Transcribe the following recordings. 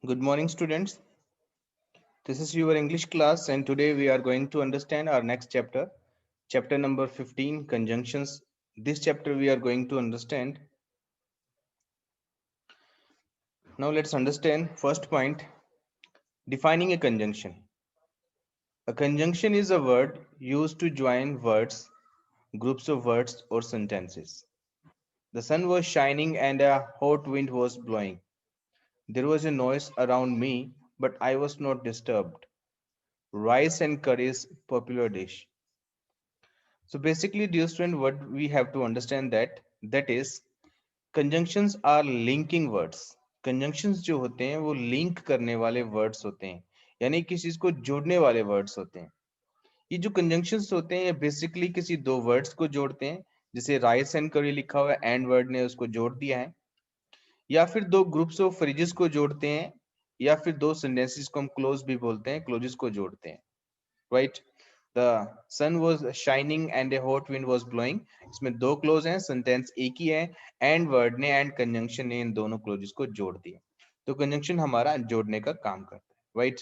Good morning, students. This is your English class, and today we are going to understand our next chapter, chapter number 15, conjunctions. This chapter we are going to understand. Now, let's understand first point, defining a conjunction. A conjunction is a word used to join words, groups of words, or sentences. The sun was shining and a hot wind was blowing. There was a noise around me, but I was not disturbed. Rice and curry is popular dish. So basically, dear student, what we have to understand that is conjunctions are linking words. Conjunctions जो होते हैं वो link करने वाले words होते हैं, यानी किसी चीज को जोड़ने वाले वर्ड्स होते हैं. ये जो कंजंक्शंस होते हैं ये बेसिकली किसी दो वर्ड्स को जोड़ते हैं. जैसे राइस एंड करी लिखा हुआ है, एंड वर्ड ने उसको जोड़ दिया है. या फिर दो ग्रुप्स ऑफ फ्रिजेस को जोड़ते हैं, या फिर दो सेंटेंसेस को हम क्लोज भी बोलते हैं, क्लोजेस को जोड़ते हैं. Right. The sun was shining and a hot wind was blowing. इसमें दो क्लोज हैं, सेंटेंस एक ही है. एंड वर्ड ने एंड कंजंक्शन ने इन दोनों क्लोजेस को जोड़ दिया. तो कंजंक्शन हमारा जोड़ने का काम करता है. Right.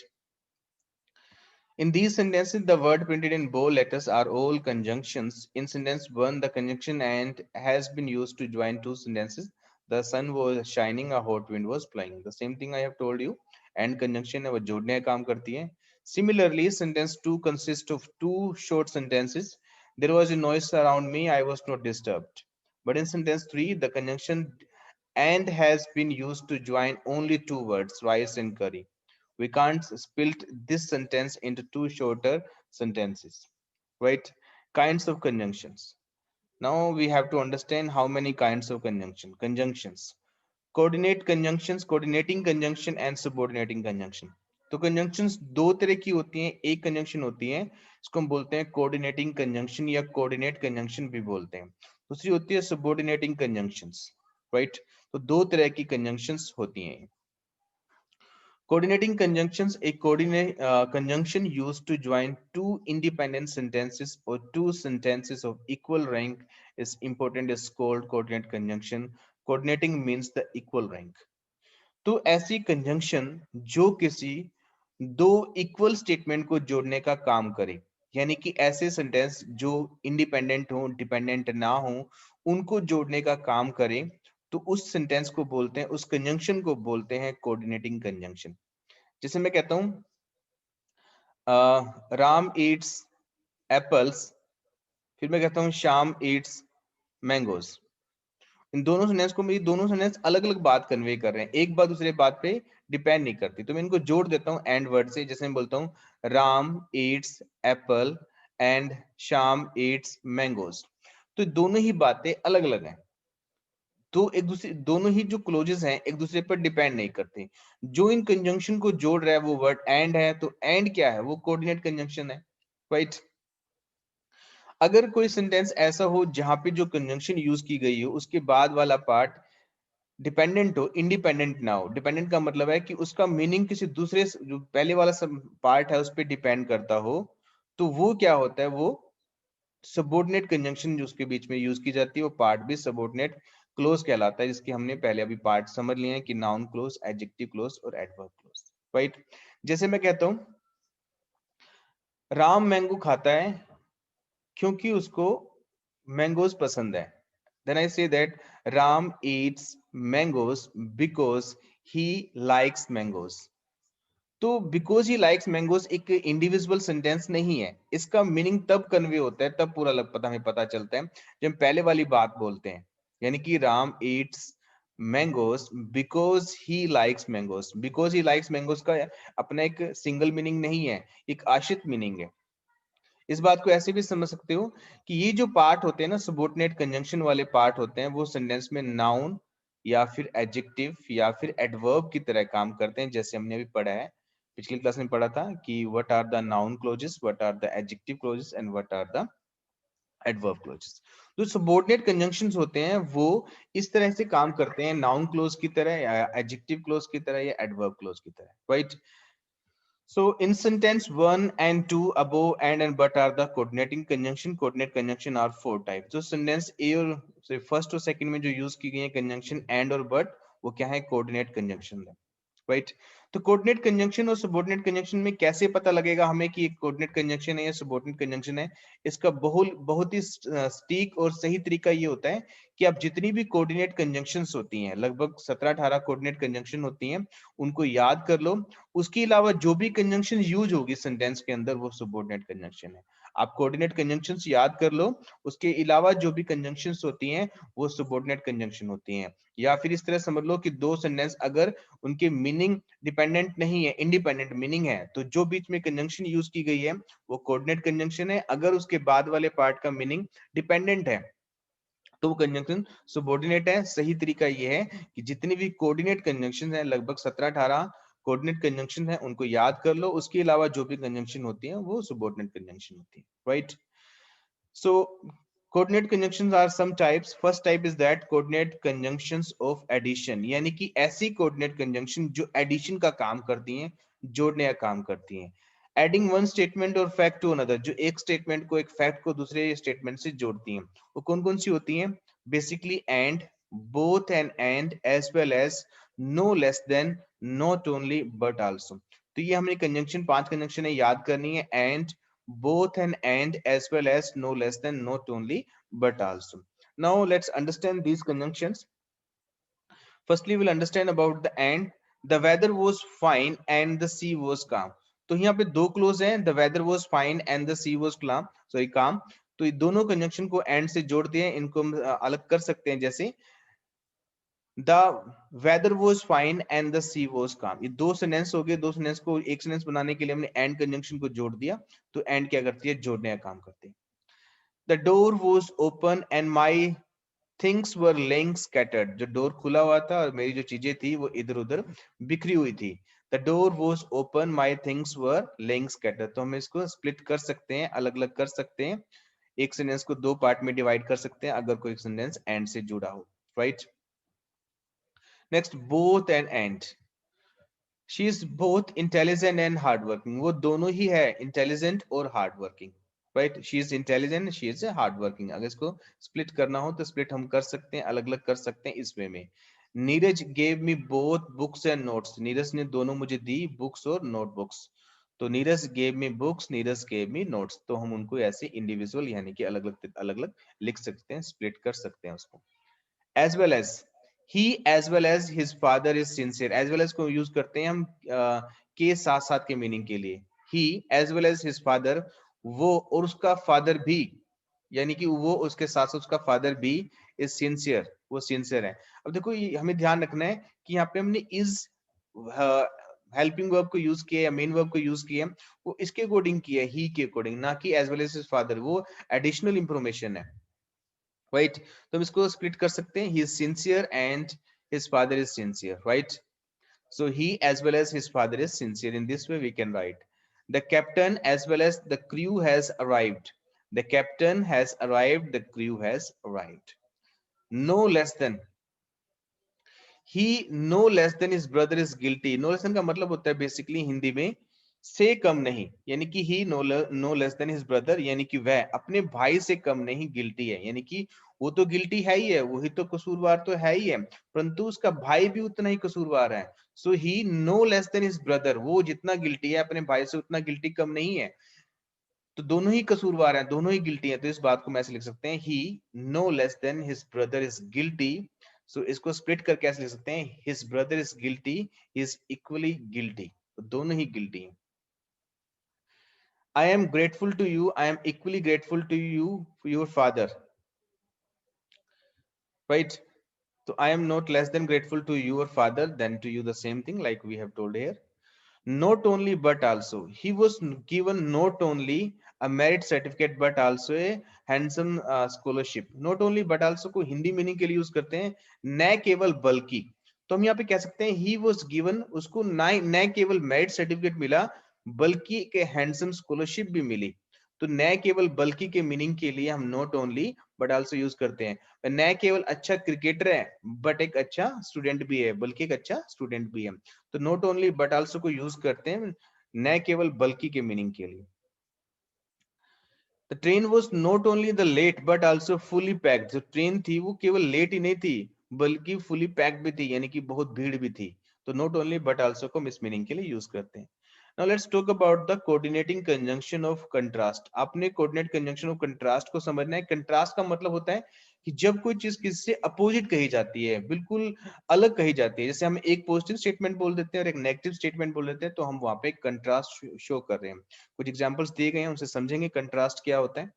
In these sentences, the word printed in bold letters are all conjunctions. In sentence 1, the conjunction and has been used to join two sentences. The sun was shining, a hot wind was blowing. The same thing I have told you. And conjunction है वो जोड़ने का काम करती है. Similarly, sentence 2 consists of two short sentences. There was a noise around me, I was not disturbed. But in sentence 3, the conjunction and has been used to join only two words, rice and curry. We can't split this sentence into two shorter sentences. Right? Kinds of conjunctions. Now we have to understand how many kinds of conjunctions. Coordinate conjunctions, coordinating conjunction and subordinating conjunction. तो conjunctions दो तरह की होती हैं. एक conjunction होती है इसको हम बोलते हैं coordinating conjunction या coordinate conjunction भी बोलते हैं. दूसरी होती है subordinating conjunctions. Right? तो दो तरह की conjunctions होती हैं. Coordinating conjunctions, a coordinate conjunction used to join two independent sentences or two sentences of equal rank is important, is called coordinate conjunction. Coordinating means the equal rank. तो ऐसी conjunction जो किसी दो इक्वल स्टेटमेंट को जोड़ने का काम करे, यानी कि ऐसे सेंटेंस जो इंडिपेंडेंट हो, डिपेंडेंट ना हो, उनको जोड़ने का काम करे, तो उस सेंटेंस को बोलते हैं, उस कंजंक्शन को बोलते हैं कोऑर्डिनेटिंग कंजंक्शन. जैसे मैं कहता हूं राम ईट्स एप्पल्स, फिर मैं कहता हूं श्याम ईट्स मैंगोज. इन दोनों सेंटेंस को, मेरी दोनों सेंटेंस अलग अलग बात कन्वे कर रहे हैं, एक बात दूसरे बात पे डिपेंड नहीं करती. तो मैं इनको जोड़ देता हूं एंड वर्ड से. जैसे मैं बोलता हूं Ram Yeats Apple and Shyam Yeats mangoes. तो दोनों ही बातें अलग अलग हैं. तो एक दूसरे, दोनों ही जो क्लोजेस हैं एक दूसरे पर डिपेंड नहीं करते. जो इन कंजंक्शन को जोड़ रहा है वो वर्ड एंड है. तो एंड क्या है? वो कोऑर्डिनेट कंजंक्शन है. राइट. अगर कोई सेंटेंस ऐसा हो जहां पे जो कंजंक्शन यूज की गई हो उसके बाद वाला पार्ट डिपेंडेंट हो, इंडिपेंडेंट ना हो. डिपेंडेंट का मतलब है कि उसका मीनिंग किसी दूसरे जो पहले वाला पार्ट है उस पर डिपेंड करता हो, तो वो क्या होता है? वो सबऑर्डिनेट कंजंक्शन जो उसके बीच में यूज की जाती है वो पार्ट भी सबऑर्डिनेट क्लोज कहलाता है, जिसके हमने पहले अभी पार्ट समझ लिए हैं कि नाउन क्लोज, एडजेक्टिव क्लोज और एडवर्ब क्लोज. राइट. जैसे मैं कहता हूं राम मैंगो खाता है क्योंकि उसको मैंगोज पसंद है. Then I say that Ram eats mangoes because he likes mangoes. तो बिकॉज ही लाइक्स मैंगोज एक इंडिविजुअल सेंटेंस नहीं है. इसका मीनिंग तब कन्वे होता है, तब पूरा हमें पता चलता है जब हम पहले वाली बात बोलते हैं, यानी कि Ram eats mangoes because he likes mangoes. Because he likes mangoes का अपना एक सिंगल मीनिंग नहीं है, एक आश्रित मीनिंग है. इस बात को ऐसे भी समझ सकते हो कि ये जो पार्ट होते हैं ना, सबऑर्डिनेट कंजंक्शन वाले पार्ट होते हैं, वो सेंटेंस में नाउन या फिर एडजेक्टिव या फिर एडवर्ब की तरह काम करते हैं. जैसे हमने अभी पढ़ा है, पिछली क्लास में पढ़ा था कि what are the noun clauses, what are the adjective clauses and what are the adverb clauses. जो सबऑर्डिनेट कंजंक्शंस होते हैं वो इस तरह से काम करते हैं, नाउन क्लोज की तरह या एडजेक्टिव क्लोज की तरह या एडवर्ब क्लोज की तरह. Right. So in sentence 1 and 2, above and but are the coordinating conjunction. Coordinate conjunction are four types. So sentence A और first और second में जो use की गई है conjunction and और but, वो क्या है? Coordinate conjunction है. राइट। तो कोऑर्डिनेट कंजंक्शन और सबऑर्डिनेट कंजंक्शन में कैसे पता लगेगा हमें कि एक कोऑर्डिनेट कंजंक्शन है या सबऑर्डिनेट कंजंक्शन है? इसका बहुत ही सटीक और सही तरीका ये होता है कि आप जितनी भी कोऑर्डिनेट कंजंक्शंस होती हैं, लगभग 17-18 कोऑर्डिनेट कंजंक्शन होती हैं, उनको याद कर लो। उसके अलावा जो भी कंजंक्शन यूज होगी सेंटेंस के अंदर वो सबऑर्डिनेट कंजंक्शन है। आप कोऑर्डिनेट कंजंक्शंस याद कर लो, उसके अलावा जो भी कंजंक्शंस होती हैं वो सबऑर्डिनेट कंजंक्शन होती हैं। या फिर इस तरह समझ लो कि दो सेंटेंस अगर उनके मीनिंग डिपेंडेंट नहीं है, इंडिपेंडेंट मीनिंग है, तो जो बीच में कंजंक्शन यूज की गई है वो कोऑर्डिनेट कंजंक्शन है। अगर उसके बाद वाले पार्ट का मीनिंग डिपेंडेंट है तो वो कंजंक्शन सबऑर्डिनेट है। सही तरीका ये है कि जितनी भी कोऑर्डिनेट कंजंक्शन है, लगभग 17-18 कोऑर्डिनेट कंजंक्शन है, उनको याद कर लो। उसके अलावा जो भी कंजंक्शन होती है वो सबऑर्डिनेट कंजंक्शन होती है, right. So coordinate conjunctions are some types. First type is that coordinate conjunctions of addition, यानी कि ऐसी coordinate conjunction जो addition का काम करती हैं, जोड़ने का काम करती हैं। Adding one statement or fact to another, जो एक statement को, एक fact को दूसरे statement से जोड़ती हैं, वो कौन कौन सी होती हैं? Basically and, both and as well as, no less than, not only but also। तो ये हमने conjunction, 5 conjunction है, याद करनी है। And, both and as well as, no less than, not only but also। Now let's understand these conjunctions. Firstly we'll understand about the and। The weather was fine and the sea was calm। तो यहाँ पे दो close हैं, the weather was fine and the sea was calm। तो ये दोनों conjunction को and से जोड़ दिए, इनको हम अलग कर सकते हैं। जैसे the weather was fine and the sea was calm, ये दो सेंटेंस हो गए। दो सेंटेंस को एक सेंटेंस बनाने के लिए हमने एंड कंजंक्शन को जोड़ दिया। तो एंड क्या करती है? जोड़ने का काम करती है। The door was open and my things were laying scattered, जो डोर खुला हुआ था और मेरी जो चीजें थी वो इधर उधर बिखरी हुई थी। The door was open, my things were laying scattered. तो हम इसको स्प्लिट कर सकते हैं, अलग अलग कर सकते हैं। एक सेंटेंस को दो पार्ट में डिवाइड कर सकते हैं अगर कोई सेंटेंस एंड से जुड़ा हो, right. Next, both and. She is both intelligent and hard working, वो दोनों ही है, इंटेलिजेंट और hard working, right. She is intelligent, she is hard working. अगर इसको स्प्लिट करना हो तो स्प्लिट हम कर सकते हैं, अलग अलग कर सकते हैं इस वे में। Neeraj gave me both books and notes, Neeraj ने दोनों मुझे दी, बुक्स और नोटबुक्स। तो Neeraj gave me books, Neeraj gave me notes, तो हम उनको ऐसे इंडिविजुअल यानी कि अलग अलग लिख सकते हैं, स्प्लिट कर सकते हैं उसको। as well as, he as well as his father is sincere। as well as को यूज करते हैं हम के साथ साथ के मीनिंग के लिए। he as well as his father, वो और उसका फादर भी, यानी कि वो उसके साथ साथ उसका फादर भी इज सिंसियर, वो सिंसियर है। अब देखो ये हमें ध्यान रखना है कि यहाँ पे हमने इज हेल्पिंग वर्ब को यूज किया या मेन वर्ब को यूज किया, वो इसके अकॉर्डिंग किया है, ही के अकॉर्डिंग, ना कि as well as his father. वो एडिशनल इंफॉर्मेशन है, राइट। तो हम इसको स्प्लिट कर सकते हैं, he is sincere and his father is sincere, right. So he as well as his father is sincere। In this way we can write the captain as well as the crew has arrived, the captain has arrived, the crew has arrived। No less than, he no less than his brother is guilty। no less than का मतलब होता है basically Hindi में से कम नहीं, यानी कि he no less than his brother, यानी कि वह अपने भाई से कम नहीं गिल्टी है। यानी कि वो तो गिल्टी है ही है, वही तो कसूरवार तो है ही है, परंतु उसका भाई भी उतना ही कसूरवार है। So he no less than his brother, वो जितना गिल्टी है अपने भाई से उतना गिल्टी कम नहीं है। तो दोनों ही कसूरवार हैं, दोनों ही गिल्टी हैं। तो इस बात को मैं ऐसे लिख सकते हैं, he no less than his brother is guilty. So इसको स्प्लिट करके ऐसे लिख सकते हैं, his brother is guilty, is equally guilty. तो दोनों ही गिल्टी हैं। I am grateful to you, I am equally grateful to you, your father, right? So I am not less than grateful to your father than to you, the same thing like we have told here। Not only but also, he was given not only a merit certificate but also a handsome scholarship। not only but also को Hindi meaning के लिए use करते हैं, न केवल बल्कि। तो हम यहाँ पे कह सकते हैं he was given, उसको न केवल मेरिट सर्टिफिकेट मिला बल्कि एक हैंडसम स्कॉलरशिप भी मिली। तो न केवल बल्कि के मीनिंग के लिए हम not only but also use करते हैं। न केवल अच्छा क्रिकेटर है बट एक अच्छा स्टूडेंट भी है, बल्कि एक अच्छा स्टूडेंट भी है। तो नॉट ओनली बट आल्सो को यूज करते हैं न केवल बल्कि के मीनिंग के लिए। The train was not only the late but also fully packed, जो ट्रेन थी वो केवल लेट ही नहीं थी बल्कि फुली पैक्ड भी थी, यानी कि बहुत भीड़ भी थी। तो नॉट ओनली बट आल्सो को हम इस मीनिंग के लिए यूज करते हैं। Now let's talk about the coordinating conjunction of contrast. आपने कोऑर्डिनेट कंजंक्शन ऑफ कंट्रास्ट को समझना है। कंट्रास्ट का मतलब होता है कि जब कोई चीज किससे अपोजिट कही जाती है, बिल्कुल अलग कही जाती है, जैसे हम एक पॉजिटिव स्टेटमेंट बोल देते हैं और एक नेगेटिव स्टेटमेंट बोल देते हैं, तो हम वहां पे कंट्रास्ट शो कर रहे हैं। कुछ एग्जांपल्स दिए गए हैं, उनसे समझेंगे कंट्रास्ट क्या होता है।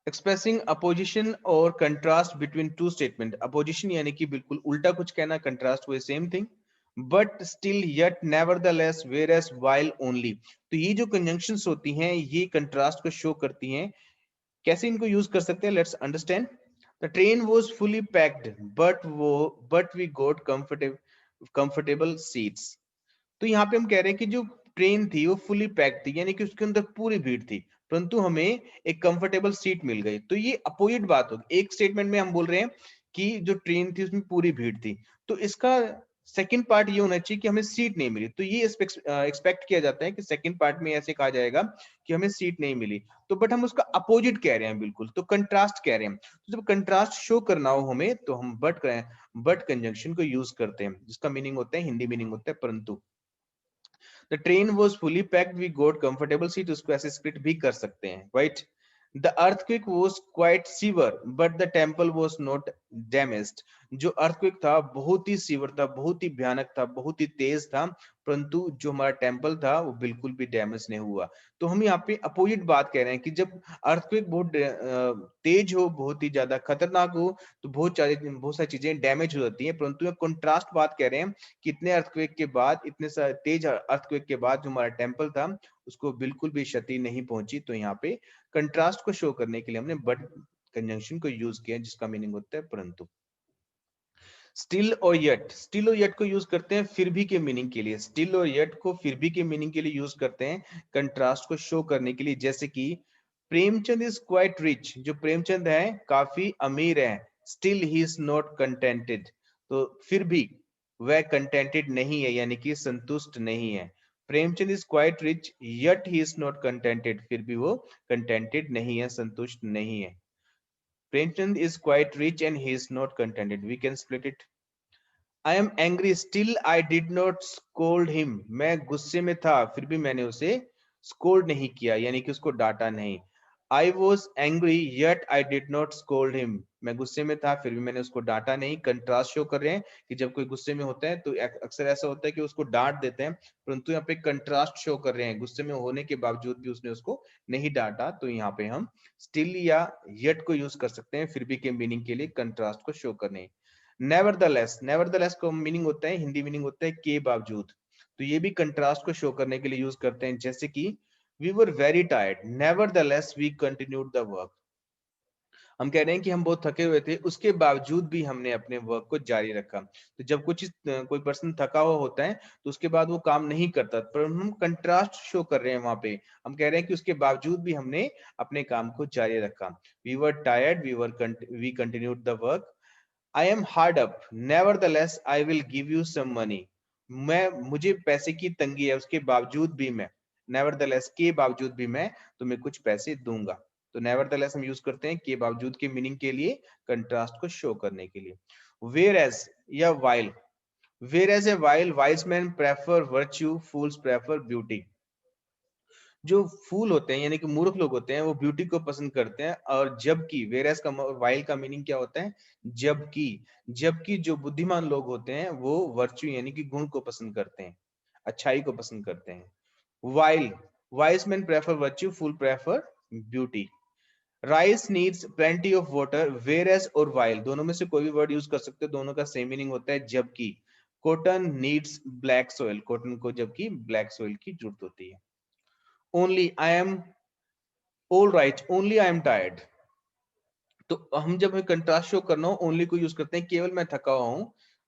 एक्सप्रेसिंग अपोजिशन और contrast between two statement. Opposition यानी कि बिल्कुल उल्टा कुछ कहना, कंट्रास्ट वो same thing, but still yet nevertheless whereas while only. तो ये जो कंजंक्शंस होती हैं ये कंट्रास्ट को शो करती हैं। कैसे इनको यूज कर सकते हैं, let's understand. The train was fully packed but we got comfortable seats. तो यहाँ पे हम कह रहे हैं कि जो ट्रेन थी वो फुली पैक्ड थी, यानी कि उसके अंदर पूरी भीड़ थी, परंतु हमें एक कंफर्टेबल सीट मिल गई। तो ये अपोजिट बात होगी। एक स्टेटमेंट में हम बोल रहे हैं कि जो ट्रेन थी उसमें पूरी भीड़ थी, तो इसका सेकंड पार्ट ये होना चाहिए कि हमें सीट नहीं मिली। तो ये एक्सपेक्ट किया जाता है कि सेकंड पार्ट में ऐसे कहा जाएगा कि हमें सीट नहीं मिली, तो बट हम उसका अपोजिट कह रहे हैं, बिल्कुल तो कंट्रास्ट कह रहे हैं। तो जब कंट्रास्ट शो करना हो हमें, तो हम बट कंजंक्शन को यूज करते हैं, जिसका मीनिंग होता है, हिंदी मीनिंग होता है परंतु। The train was fully packed we got comfortable seat, उसको ऐसे स्प्लिट भी कर सकते हैं, right. The earthquake was quite severe but the temple was not damaged. जो अर्थक्वेक था बहुत ही सीवर था, बहुत ही भयानक था, बहुत ही तेज था, परंतु जो हमारा टेम्पल था वो बिल्कुल भी डैमेज नहीं हुआ। तो हम यहाँ पे अपोजिट बात कह रहे हैं कि जब अर्थक्वेक बहुत तेज हो, बहुत ही ज्यादा खतरनाक हो, तो बहुत सारी चीजें डैमेज हो जाती है, परंतु कंट्रास्ट बात कह रहे हैं कि इतने अर्थक्वेक के बाद, इतने तेज अर्थक्वेक के बाद जो हमारा टेम्पल था उसको बिल्कुल भी क्षति नहीं पहुंची। तो यहाँ पे कंट्रास्ट को शो करने के लिए हमने बट कंजंक्शन को यूज किया, जिसका मीनिंग होता है परंतु। स्टिल और येट, स्टिल और येट को यूज करते हैं फिर भी के मीनिंग के लिए। स्टिल और येट को फिर भी के मीनिंग के लिए यूज करते हैं कंट्रास्ट को शो करने के लिए। जैसे कि प्रेमचंद इज क्वाइट रिच, जो प्रेमचंद है काफी अमीर है, still he is not contented, तो फिर भी वह कंटेंटेड नहीं है, यानी कि संतुष्ट नहीं है। Premchand is quite rich yet he is not contented, फिर भी वो कंटेंटेड नहीं है, संतुष्ट नहीं है। Premchand is quite rich and he is not contented. We can split it. I am angry, still I did not scold him. मैं गुस्से में था, फिर भी मैंने उसे scold नहीं किया, यानी कि उसको डांटा नहीं। I was angry, yet I did not scold him. मैं गुस्से में था, फिर भी मैंने उसको डांटा नहीं। कंट्रास्ट शो कर रहे हैं कि जब कोई गुस्से में होता है तो अक्सर ऐसा होता है कि उसको डांट देते हैं, परंतु यहाँ पे कंट्रास्ट शो कर रहे हैं, गुस्से में होने के बावजूद भी उसने उसको नहीं डांटा। तो यहाँ पे हम स्टिल या yet को यूज कर सकते हैं फिर भी के मीनिंग के लिए, कंट्रास्ट को शो करने। नेवरदलेस, नेवरदलेस का मीनिंग होता है, हिंदी मीनिंग होता है के बावजूद, तो ये भी कंट्रास्ट को शो करने के लिए यूज करते हैं। जैसे कि we were very tired nevertheless we continued the work. हम कह रहे हैं कि हम बहुत थके हुए थे, उसके बावजूद भी हमने अपने वर्क को जारी रखा। तो जब कोई पर्सन थका हुआ होता है तो उसके बाद वो काम नहीं करता, पर हम कंट्रास्ट शो कर रहे हैं वहां पे। हम कह रहे हैं कि उसके बावजूद भी हमने अपने काम को जारी रखा। We were tired we continued the work. I am hard up nevertheless I will give you some money. मुझे पैसे की तंगी है, उसके बावजूद भी मैं, नेवरदलेस के बावजूद भी मैं तुम्हें कुछ पैसे दूंगा। तो नेवरदलेस हम यूज करते हैं के बावजूद के मीनिंग के लिए, कंट्रास्ट को शो करने के लिए। वेयर एज या while, whereas a while wise man prefer virtue fools prefer beauty. जो फूल होते हैं यानी कि मूर्ख लोग होते हैं वो ब्यूटी को पसंद करते हैं, और जबकि वेरएस का वाइल का मीनिंग क्या होता है, जबकि। जबकि जो बुद्धिमान लोग होते हैं वो वर्च्यू यानी कि गुण को पसंद करते हैं, अच्छाई को पसंद करते हैं। While, wise man prefer virtue fool prefer beauty. Rice needs plenty of water, whereas और वाइल दोनों में से कोई भी वर्ड यूज कर सकते हो, दोनों का सेम मीनिंग होता है जबकि। Cotton needs black soil, cotton को जबकि ब्लैक सोइल की जरूरत होती है। Only I am all right only I am tired. तो हम जब कंट्रास्ट शो करना हो ओनली को यूज करते हैं, केवल मैं थका हुआ हूं।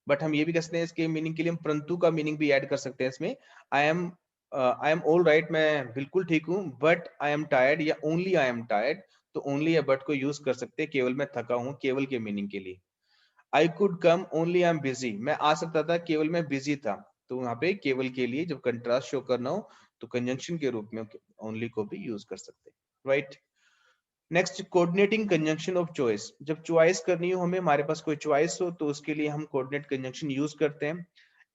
बट हम ये भी कर सकते हैं इसके मीनिंग के लिए, हम परंतु का मीनिंग भी ऐड कर सकते हैं इसमें। आई एम ऑल राइट, मैं बिल्कुल ठीक हूं, बट आई एम टायर्ड या ओनली आई एम टायर्ड। तो ओनली या बट को यूज कर सकते हैं केवल मैं थका हूं, केवल के मीनिंग के लिए। I could come only I am busy, मैं आ सकता था केवल मैं बिजी था। तो वहां पे केवल के लिए जब कंट्रास्ट शो करना हो तो कंजंक्शन के रूप में ओनली को भी यूज कर सकते हैं, right. Next, coordinating conjunction of choice. जब चॉइस करनी हो हमें, हमारे पास कोई चॉइस हो, तो उसके लिए हम कोऑर्डिनेट कंजंक्शन यूज करते हैं।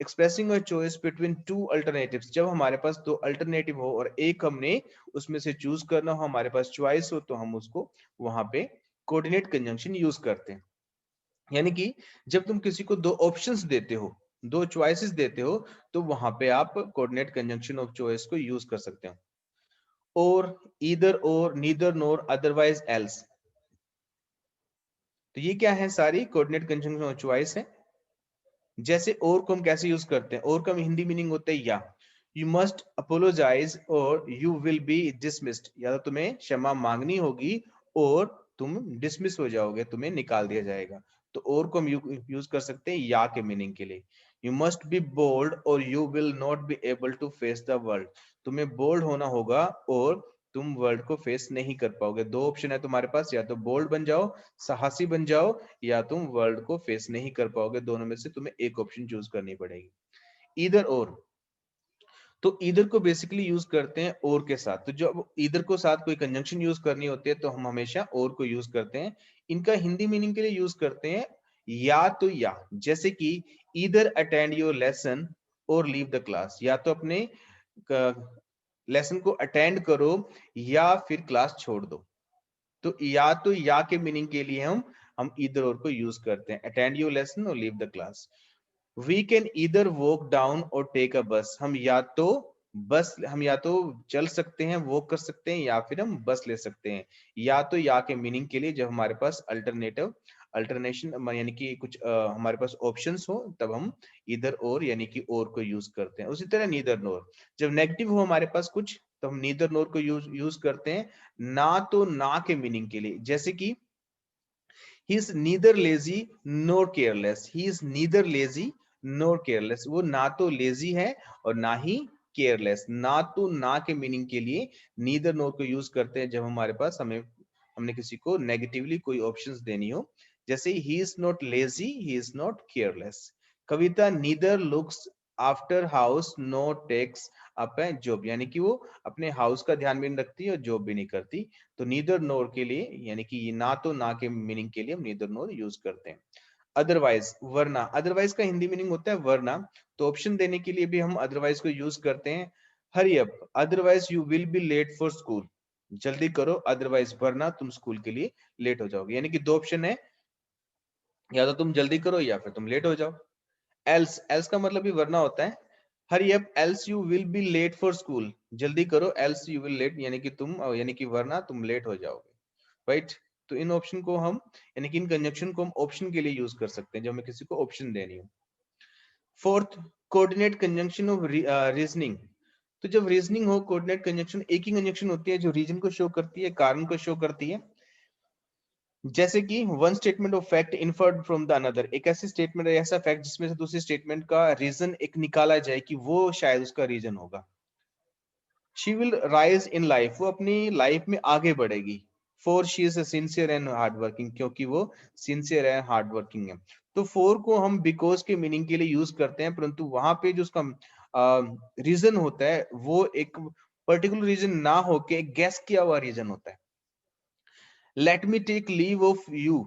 Expressing a choice between two alternatives, जब हमारे पास दो अल्टरनेटिव हो और एक हमने उसमें से चूज करना हो, हमारे पास चॉइस हो, तो हम उसको वहां पे कोऑर्डिनेट कंजंक्शन यूज करते हैं। यानी कि जब तुम किसी को दो ऑप्शंस देते हो, दो चॉइसेस देते हो, तो वहां पे आप कोऑर्डिनेट कंजंक्शन ऑफ चॉइस को यूज कर सकते हो। और, ईदर और, नीदर नोर, अदरवाइज एल्स, तो ये क्या है, सारी कोऑर्डिनेट कंजंक्शन ऑफ चॉइस है। जैसे और को हम कैसे यूज करते हैं, और का हिंदी मीनिंग होता है या। यू मस्ट अपोलोजाइज और यू विल बी डिसमिस्ड, या तो तुम्हें क्षमा मांगनी होगी और तुम डिसमिस हो जाओगे, तुम्हें निकाल दिया जाएगा। तो और को हम यूज कर सकते हैं या के मीनिंग के लिए। You must be bold or you will not be able to face the world, तुम्हें बोल्ड होना होगा और तुम वर्ल्ड को फेस नहीं कर पाओगे। दो ऑप्शन है तुम्हारे पास, या तो बोल्ड बन जाओ, साहसी बन जाओ, या तुम वर्ल्ड को फेस नहीं कर पाओगे। दोनों में से तुम्हें एक ऑप्शन चूज करनी पड़ेगी। ईदर और, तो ईदर को बेसिकली यूज करते हैं और के साथ। तो जब ईदर को साथ कोई कंजंक्शन यूज करनी होती है तो हम हमेशा और को यूज करते हैं। इनका हिंदी मीनिंग के लिए यूज करते हैं या तो या, जैसे कि either attend your lesson or leave the class, या तो अपने लेसन को अटेंड करो या फिर क्लास छोड़ दो। तो या के मीनिंग के लिए हम ईदर और को यूज करते हैं, attend your lesson or leave the class. We can either walk down or take a bus, हम या तो चल सकते हैं, वॉक कर सकते हैं, या फिर हम बस ले सकते हैं। या के मीनिंग के लिए जब हमारे पास अल्टरनेशन यानी कि कुछ हमारे पास ऑप्शंस हो, तब हम इधर और यानी कि और को यूज करते हैं। उसी तरह नीदर नोर, जब नेगेटिव हो हमारे पास कुछ, तो हम नीदर नोर को यूज करते हैं ना तो ना के मीनिंग के लिए। जैसे कि he is neither lazy nor careless, he is neither lazy nor careless, वो ना तो लेजी है और ना ही केयरलेस। ना तो ना के मीनिंग के लिए नीदर नोर को यूज करते हैं जब हमारे पास हमने किसी को नेगेटिवली कोई ऑप्शंस देनी हो। जैसे he is not lazy, he is not careless. Kavita neither looks after house nor takes up a job, यानी कि वो अपने हाउस का ध्यान भी नहीं रखती और जॉब भी नहीं करती। तो नीदर नोर के लिए यानी कि ये ना तो ना के मीनिंग के लिए हम नीदर नोर यूज करते हैं। अदरवाइज, वरना, अदरवाइज का हिंदी मीनिंग होता है वरना, तो ऑप्शन देने के लिए भी हम अदरवाइज को यूज करते हैं। Hurry up otherwise you will be late for school, जल्दी करो अदरवाइज वरना तुम स्कूल के लिए लेट हो जाओगे। यानी कि दो ऑप्शन है, या तो तुम जल्दी करो या फिर तुम लेट हो जाओ। एल्स, एल्स का मतलब भी वरना होता है। Hurry up else you will be late for school, जल्दी करो एल्स यू विल लेट, यानी कि यानी कि वरना तुम लेट हो जाओगे, राइट। तो इन ऑप्शन को हम यानी कि इन कंजंक्शन को हम ऑप्शन के लिए यूज कर सकते हैं जब हमें किसी को ऑप्शन देनी हो। Fourth, coordinate conjunction of reasoning. तो जब रीजनिंग हो, कोऑर्डिनेट कंजंक्शन एक ही कंजंक्शन होती है जो रीजन को शो करती है, कारण को शो करती है। जैसे कि one statement of fact inferred from the another, एक ऐसी स्टेटमेंट है, ऐसा फैक्ट जिसमें से दूसरी स्टेटमेंट का रीजन एक निकाला जाए कि वो शायद उसका रीजन होगा। She will rise in life, वो अपनी लाइफ में आगे बढ़ेगी। Four she is sincere and hard working, क्योंकि वो सिंसियर है, हार्ड वर्किंग है। तो फोर को हम बिकॉज के मीनिंग के लिए यूज करते हैं, परंतु वहां पे जो उसका रीजन होता है वो एक पर्टिकुलर रीजन ना होके गेस किया हुआ रीजन होता है। Let me take leave of you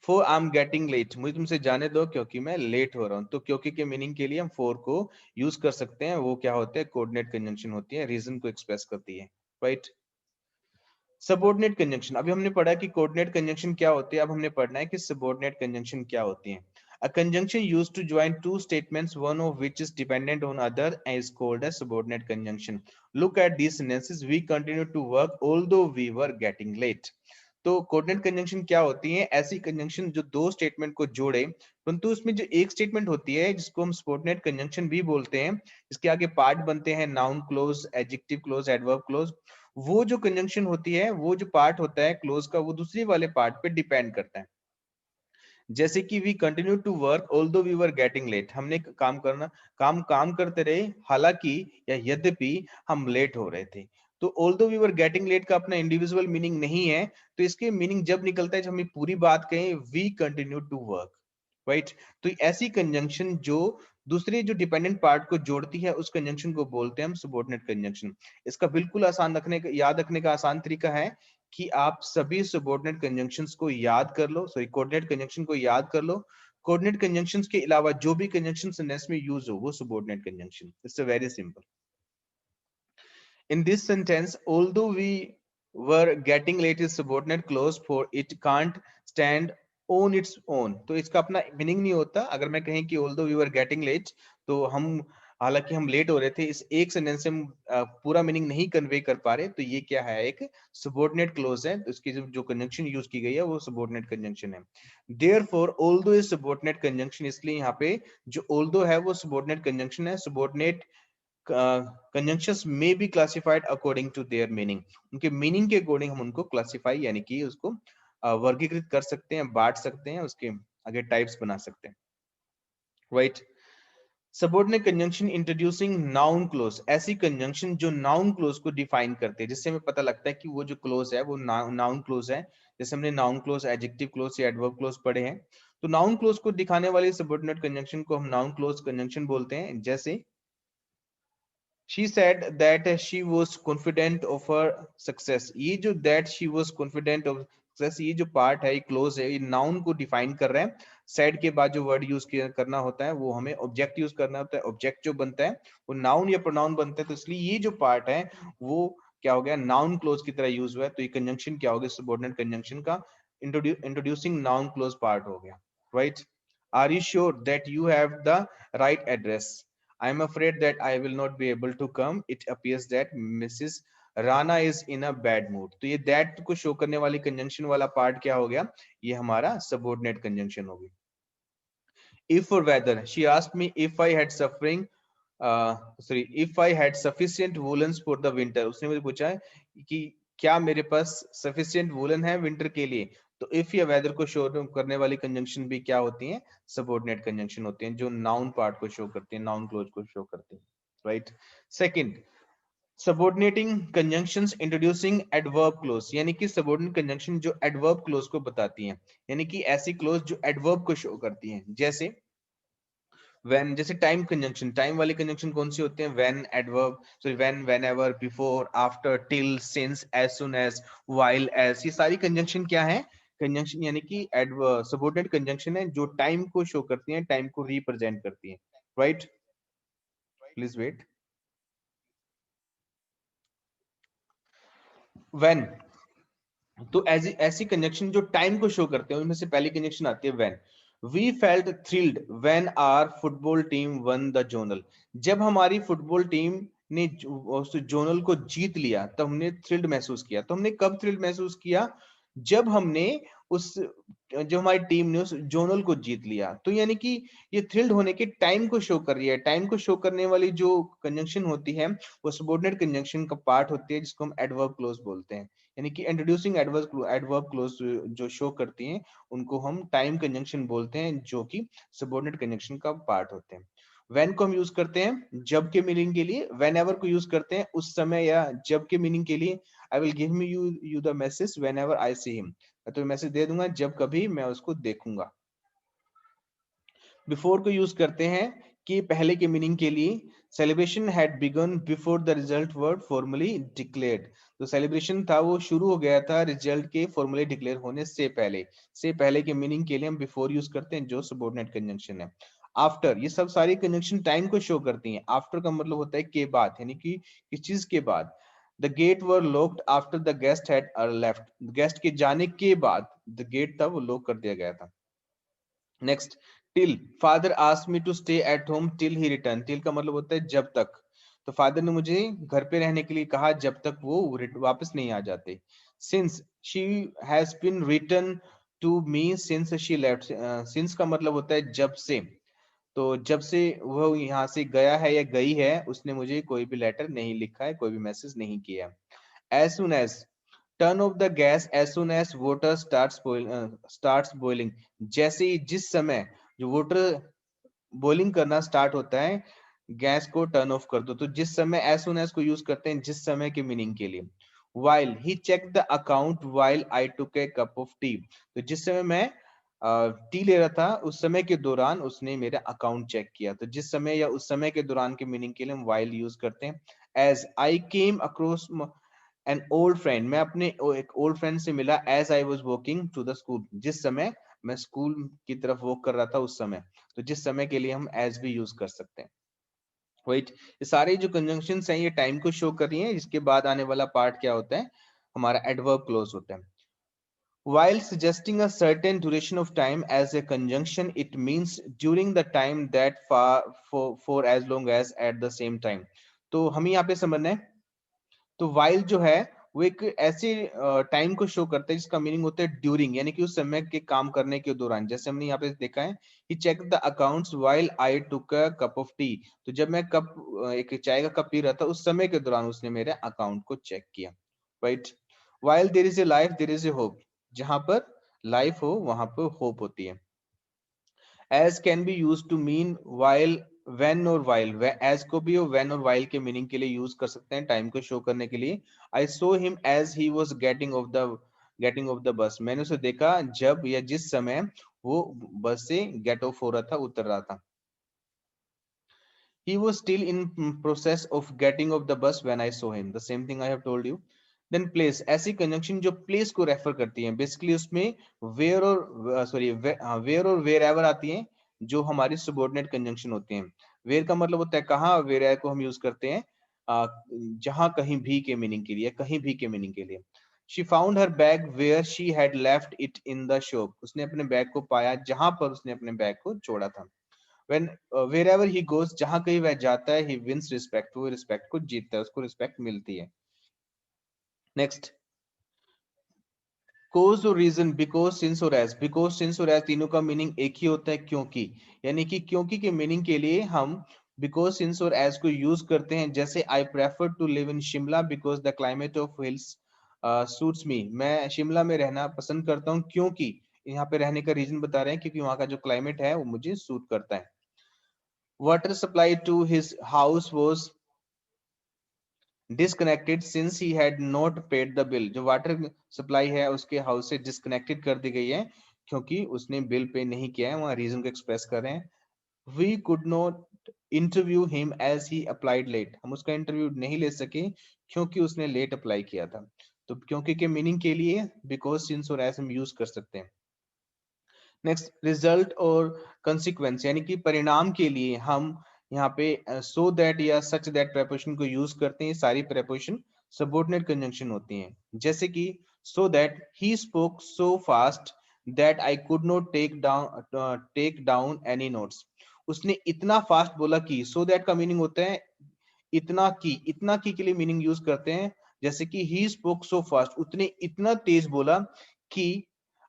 for I am getting late, मुझे तुमसे जाने दो क्योंकि मैं लेट हो रहा हूं। तो क्योंकि के मीनिंग के लिए हम फोर को यूज कर सकते हैं। वो क्या होते हैं, कोऑर्डिनेट कंजंक्शन होती है, रीजन को एक्सप्रेस करती है, राइट। सबऑर्डिनेट कंजंक्शन, अभी हमने पढ़ा कि कोऑर्डिनेट कंजंक्शन क्या होती है, अब हमने पढ़ना है कि सबऑर्डिनेट कंजंक्शन क्या होती है। A conjunction used to join two statements, one of which is dependent on other, and is called a subordinate conjunction. Look at these sentences. We continued to work although we were getting late. तो coordinate conjunction क्या होती है, ऐसी conjunction जो दो statement को जोड़े, परंतु उसमें जो एक स्टेटमेंट होती है जिसको हम सबऑर्डिनेट कंजंक्शन भी बोलते हैं, इसके आगे पार्ट बनते हैं noun close, adjective close, adverb close. वो जो कंजंक्शन होती है, वो जो पार्ट होता है क्लोज का, वो दूसरे वाले पार्ट पे डिपेंड करता है। जैसे कि we continue to work although we were getting late, हमने काम करते रहे हालांकि या यद्यपि हम लेट हो रहे थे। तो although we were getting late का अपना इंडिविजुअल मीनिंग नहीं है, तो इसके मीनिंग जब निकलता है जब हम पूरी बात कहें we continue to work, right. तो ऐसी कंजंक्शन जो दूसरे जो डिपेंडेंट पार्ट को जोड़ती है, उस कंजंक्शन को बोलते हैं हम सबऑर्डिनेट कंजंक्शन। इसका बिल्कुल आसान रखने का याद रखने का आसान तरीका है कि आप सभी सबऑर्डिनेट कंजंक्शंस को याद कर लो, सॉरी कोऑर्डिनेट कंजंक्शन को याद कर लो। कोऑर्डिनेट कंजंक्शंस के अलावा जो भी कंजंक्शन सेंटेंस में यूज हो वो subordinate conjunction. It's a very simple. In this sentence, although we were getting late is subordinate clause for it can't stand on its own। तो इसका अपना मीनिंग नहीं होता। अगर मैं कहें कि although we were getting late, तो हम हालांकि हम लेट हो रहे थे, इस एक सेंटेंस से हम पूरा मीनिंग नहीं कन्वे कर पा रहे, तो ये क्या है, एक सबऑर्डिनेट क्लोज है। तो इसकी जो कंजंक्शन यूज की गई है वो सबऑर्डिनेट कंजंक्शन है। Therefore although is subordinate conjunction, इसलिए यहाँ पे जो ऑल्दो है वो सबऑर्डिनेट कंजंक्शन है। सबऑर्डिनेट कंजंक्शंस में be classified according to their meaning, उनके मीनिंग के अकॉर्डिंग हम उनको क्लासिफाई यानी कि उसको वर्गीकृत कर सकते हैं, बांट सकते हैं, उसके आगे टाइप्स बना सकते हैं, right. Subordinate conjunction introducing noun close, ऐसी कंजंक्शन जो नाउन क्लोज को डिफाइन करते हैं, जिससे हमें पता लगता है कि वो जो क्लोज है वो नाउन क्लोज है। जैसे हमने नाउन क्लोज, एडजेक्टिव क्लोज या एडवर्ब क्लोज पढ़े हैं, तो नाउन क्लोज को दिखाने वाली सबऑर्डिनेट कंजंक्शन को हम नाउन क्लोज कंजंक्शन बोलते हैं। जैसे she said that she was confident of her success, ये जो that she was confident of success, ये जो पार्ट है, ये क्लोज है, ये नाउन को डिफाइन कर रहा है। said के बाद जो वर्ड यूज करना होता है वो हमें ऑब्जेक्ट यूज करना होता है। ऑब्जेक्ट जो बनता है वो नाउन या प्रोनाउन बनता है, तो इसलिए ये जो पार्ट है वो क्या हो गया, नाउन क्लोज की तरह यूज हुआ है। तो ये कंजंक्शन क्या हो गया, सबऑर्डिनेट कंजंक्शन का इंट्रोड्यूसिंग नाउन क्लोज पार्ट हो गया, right. Are you sure that you have the right address, I am afraid that I will not be able to come. It appears that Mrs. Rana is in a bad mood। तो ये that को show करने वाली conjunction वाला part क्या हो गया, ये हमारा सबऑर्डिनेट कंजंक्शन हो गई। If or whether, she asked me if I had suffering if I had sufficient woolens for the winter। उसने मुझे पूछा है कि क्या मेरे पास sufficient woolen है विंटर के लिए। तो if या whether को शो करने वाली कंजंक्शन भी क्या होती हैं, सबऑर्डिनेट कंजंक्शन होती हैं, जो नाउन पार्ट को शो करती हैं, नाउन क्लोज को शो करती हैं, right. Second, subordinating conjunctions introducing adverb close, यानी कि सबऑर्डिनेट कंजंक्शन जो एडवर्ब क्लोज को बताती हैं, यानी कि ऐसी क्लोज जो एडवर्ब को शो करती हैं। जैसे when, जैसे टाइम कंजंक्शन, टाइम वाली कंजंक्शन कौन सी होती है, when, adverb, sorry when, whenever, before, after, till, since, as soon as, while, as, ये सारी कंजंक्शन क्या है, कंजंक्शन यानी कि एडवर्ब सबऑर्डिनेट कंजंक्शन है जो टाइम को शो करती है, टाइम को रिप्रेजेंट करती है, राइट। Please wait. when, तो ऐसी ऐसी कंजंक्शन जो टाइम को शो करते हैं, उनमें से पहली कंजंक्शन आती है when. We felt thrilled when our football team won the zonal, जब हमारी फुटबॉल टीम ने उस जोनल को जीत लिया तब हमने थ्रिल्ड महसूस किया। तो हमने कब थ्रिल्ड महसूस किया, जब हमने उस जो हमारी टीम ने उस जोनल को जीत लिया। तो यानी कि ये थ्रिल्ड होने के टाइम को शो कर रही है। टाइम को शो करने वाली जो कंजंक्शन होती है वो सबऑर्डिनेट कंजंक्शन का पार्ट होती है, जिसको हम एडवर्ब क्लोज बोलते हैं। यानी कि इंट्रोड्यूसिंग एडवर्ब क्लोज जो शो करती हैं उनको हम टाइम कंजंक्शन बोलते हैं, जो कि सबऑर्डिनेट कंजंक्शन का पार्ट होते हैं। व्हेन को हम यूज करते हैं जब के मीनिंग के लिए, व्हेन एवर को यूज करते हैं उस समय या जब के मीनिंग के लिए। आई will give me you the message when ever I see him, मैं तो मैसेज दे दूंगा जब कभी मैं उसको देखूंगा। बिफोर को यूज करते हैं कि पहले के मीनिंग के लिए, celebration had begun before the result word formally declared, तो सेलिब्रेशन था वो शुरू हो गया था रिजल्ट के फॉर्मली डिक्लेयर होने से पहले के मीनिंग के लिए हम बिफोर यूज करते हैं जो सबऑर्डिनेट कंजंक्शन है। आफ्टर, ये सब सारी कंजंक्शन टाइम को शो करती हैं। आफ्टर का मतलब होता है के बाद, यानी कि किस चीज के बाद। The gate were locked after the guest had left, guest के जाने के बाद द गेट था वो लॉक कर दिया गया था। Next, till, father asked me to stay at home till he return, till का मतलब होता है जब तक। तो फादर ने मुझे घर पे रहने के लिए कहा जब तक वो वापस नहीं आ जाते। Since, she has been return to me since she left, since का मतलब होता है जब से। तो जब से वो यहाँ से गया है या गई है उसने मुझे कोई भी लेटर नहीं लिखा है, कोई भी मैसेज नहीं किया। as soon as, turn off the gas as soon as water starts boiling, जैसे ही जिस समय जो वाटर बॉइलिंग करना स्टार्ट होता है, गैस को टर्न ऑफ कर दो। तो जिस समय as soon as को यूज करते हैं जिस समय के मीनिंग के लिए। while he checked the account while I took a cup of tea, तो जिस समय मैं टी ले रहा था उस समय के दौरान उसने मेरा अकाउंट चेक किया। तो जिस समय या उस समय के दौरान के मीनिंग के लिए हम while यूज करते हैं। as I came across an old friend, मैं अपने एक ओल्ड फ्रेंड से मिला as I was walking to the school, जिस समय मैं स्कूल की तरफ वॉक कर रहा था उस समय। तो जिस समय के लिए हम एज भी यूज कर सकते हैं। वेट, ये सारे जो कंजंक्शन हैं ये टाइम को शो कर रही हैं। इसके बाद आने वाला पार्ट क्या होता है, हमारा एडवर्ब क्लोज होता है। While suggesting a certain duration of time as a conjunction, it means during the time that for as long as at the same time। तो हमें यहाँ पे समझना है, तो while जो है वो एक ऐसे टाइम को शो करता है जिसका मीनिंग होता है ड्यूरिंग, यानी कि उस समय के काम करने के दौरान। जैसे हमने यहाँ पे देखा है, he checked the accounts while I took a cup of tea। तो जब मैं एक चाय का कप पी रहा था उस समय के दौरान उसने मेरे अकाउंट को चेक किया। Right, while there is a life there is a hope। जहां पर लाइफ हो वहां पर होप होती है। as can be used to mean while, when और while। as को भी और when और while के मीनिंग के लिए यूज कर सकते हैं टाइम को शो करने के लिए। I saw him as he was getting off the bus। मैंने उसे देखा जब या जिस समय वो बस से गेट ऑफ हो रहा था, उतर रहा था। He was still in process of getting off the bus when I saw him। The same thing I have told you। Then place, ऐसी कंजंक्शन जो प्लेस को रेफर करती है, बेसिकली उसमें वेयर और सॉरी वेयर और वेयर एवर आती हैं, जो हमारी सबऑर्डिनेट कंजंक्शन होती हैं। वेयर का मतलब होता है कहाँ, वेयर को हम यूज करते हैं जहां कहीं भी के मीनिंग के लिए, कहीं भी के मीनिंग के लिए। She found her bag where she had left it in the shop। उसने अपने बैग को पाया जहां पर उसने अपने बैग को छोड़ा था। when wherever he goes, जहां कहीं वह जाता है, he wins respect। वो रिस्पेक्ट को जीतता है, उसको रिस्पेक्ट मिलती है। नेक्स्ट, कोज और रीजन, बिकॉज सिंस और एज। बिकॉज सिंस और एज तीनों का मीनिंग एक ही होता है, क्योंकि। यानी कि क्योंकि के मीनिंग के लिए हम बिकॉज सिंस और एज को यूज करते हैं। जैसे I prefer to live in Shimla because the climate of hills suits me. मैं शिमला में रहना पसंद करता हूँ क्योंकि, यहाँ पे रहने का रीजन बता रहे हैं क्योंकि वहां का जो क्लाइमेट है वो मुझे सूट करता है। Water supply to his house was disconnected since he had not paid the bill. जो वाटर सप्लाई है उसके हाउस से डिसकनेक्टेड कर दी गई है क्योंकि उसने बिल पे नहीं किया है। वहां रीजन को एक्सप्रेस कर रहे हैं। We could not interview him as he applied late. हम उसका इंटरव्यू नहीं ले सके क्योंकि उसने लेट अप्लाई किया था। तो क्योंकि के मीनिंग के लिए बिकॉज सिंस और एज हम यूज कर सकते हैं। नेक्स्ट, रिजल्ट और कंसिक्वेंस, यानी कि परिणाम के लिए हम यहाँ पे सो दैट या सच दैट प्रेपोजिशन को यूज करते हैं। सारी प्रेपोजिशन सबऑर्डिनेट कंजंक्शन होती हैं। जैसे कि so that he spoke so fast that I could not take down any notes. उसने इतना फास्ट बोला कि, सो दैट का मीनिंग होता है इतना की। इतना की के लिए मीनिंग यूज करते हैं। जैसे कि ही स्पोक सो फास्ट, उसने इतना तेज बोला कि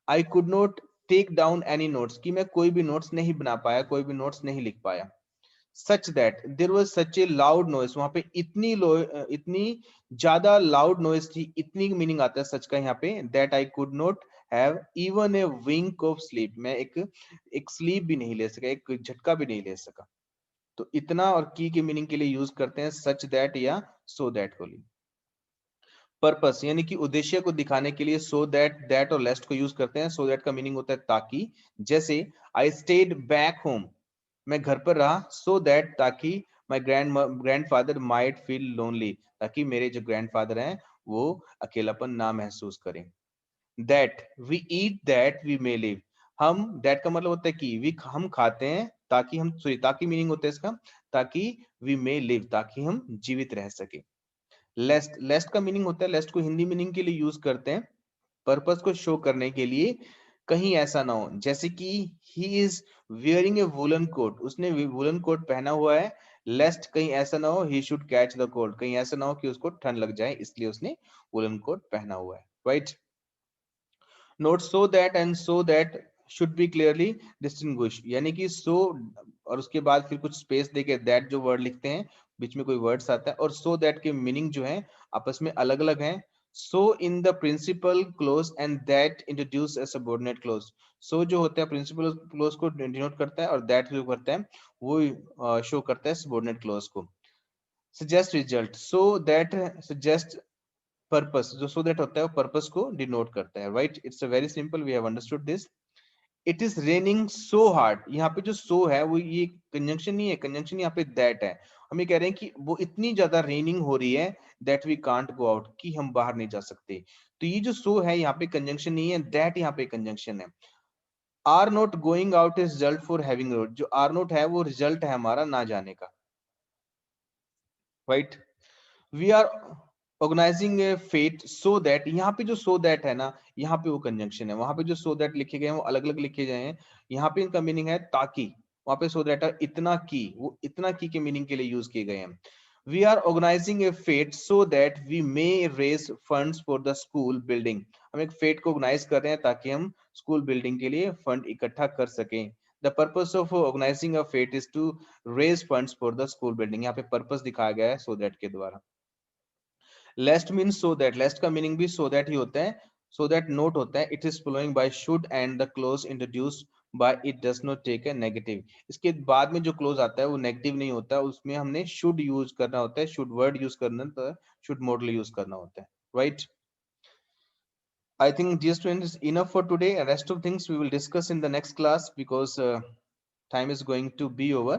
I could not take down any notes, कि मैं कोई भी नोट्स नहीं बना पाया, कोई भी नोट्स नहीं लिख पाया। Such that there was such a loud noise, वहां पे इतनी ज्यादा लाउड नॉइस थी। इतनी मीनिंग आता है सच का यहाँ पे, that I could not have even a wink of sleep. मैं एक स्लीप भी नहीं ले सका, एक झटका भी नहीं ले सका। तो इतना और की मीनिंग के लिए यूज करते हैं सच दैट या सो दैट को। पर्पस, यानी कि उद्देश्य को दिखाने के लिए सो दैट और लेस्ट को यूज करते हैं। सो दैट का मीनिंग होता है ताकि। जैसे आई स्टेड बैक होम, मैं घर पर रहा, सो दैट ताकि माई ग्रैंडफादर माइट फील लोनली, ताकि मेरे जो ग्रैंडफादर हैं वो अकेलापन ना महसूस करें। That we eat that we may live, हम, दैट का मतलब होता है कि वी, हम खाते हैं ताकि हम, सॉरी ताकि मीनिंग होता है इसका, ताकि वी मे लिव, ताकि हम जीवित रह सके। लेस्ट, लेस्ट का मीनिंग होता है, लेस्ट को हिंदी मीनिंग के लिए यूज करते हैं पर्पस को शो करने के लिए, कहीं ऐसा ना हो। जैसे कि he is wearing a woollen coat, उसने वुलन कोट पहना हुआ है। लेस्ट कहीं ऐसा ना हो he should catch the cold, कहीं ऐसा ना हो कि उसको ठंड लग जाए, इसलिए उसने वुलन कोट पहना हुआ है। Right, note so that and so that should be clearly distinguish, यानी कि सो और उसके बाद फिर कुछ स्पेस देके दैट जो वर्ड लिखते हैं, बीच में कोई वर्ड्स आता है, और सो दैट के मीनिंग जो है आपस में अलग अलग हैं। So in the principal clause and that introduce a subordinate clause. So जो होता है प्रिंसिपल क्लोज को डिनोट करता है, और दैट जो करता है वो शो करता है सबऑर्डिनेट क्लोज को। Suggest result, so that suggest purpose, जो सो दैट होता है वो पर्पस को डिनोट करता है। Right, it's a very simple, we have understood this. It is raining so hard, यहाँ पे जो सो है वो ये कंजंक्शन नहीं है, कंजंक्शन यहाँ पे दैट है। हम ये कह रहे हैं कि वो इतनी ज्यादा रेनिंग हो रही है that we can't go out, कि हम बाहर नहीं जा सकते। तो ये जो सो है यहाँ पे कंजंक्शन नहीं है, दैट यहाँ पे कंजंक्शन है। Are not going out is result for having road, जो आर नॉट है वो रिजल्ट है हमारा ना जाने का, right. We are organising a fete so that, यहाँ पे जो सो दैट है ना, यहाँ पे वो कंजंक्शन है, वहां पे जो सो दैट लिखे गए हैं वो अलग अलग लिखे गए हैं। यहाँ पे इनका मीनिंग है ताकि, वहां पे सो दैट है इतना की, वो इतना की के मीनिंग के लिए यूज किए गए हैं। We are organising a fete so that we may raise funds for the school building, हम एक फेट को ऑर्गेनाइज कर रहे हैं ताकि हम स्कूल बिल्डिंग के लिए फंड इकट्ठा कर सकें। The purpose of organising a fete is to raise funds for the school building, यहाँ पे पर्पस दिखाया गया है सो दैट के द्वारा। लेस्ट मीन सो दैट, लेस्ट का मीनिंग भी सो दैट ही होता है। सो दैट नोट होता है it is flowing by should and the clause introduced by it does not take a negative, इसके बाद में जो क्लोज आता है वो नेगेटिव नहीं होता, उसमें हमने शुड यूज करना होता है, शुड वर्ड यूज करना, तो शुड मॉडल यूज करना होता है, right. I think dear students is enough for today. Rest of things we will discuss in the next class because time is going to be over.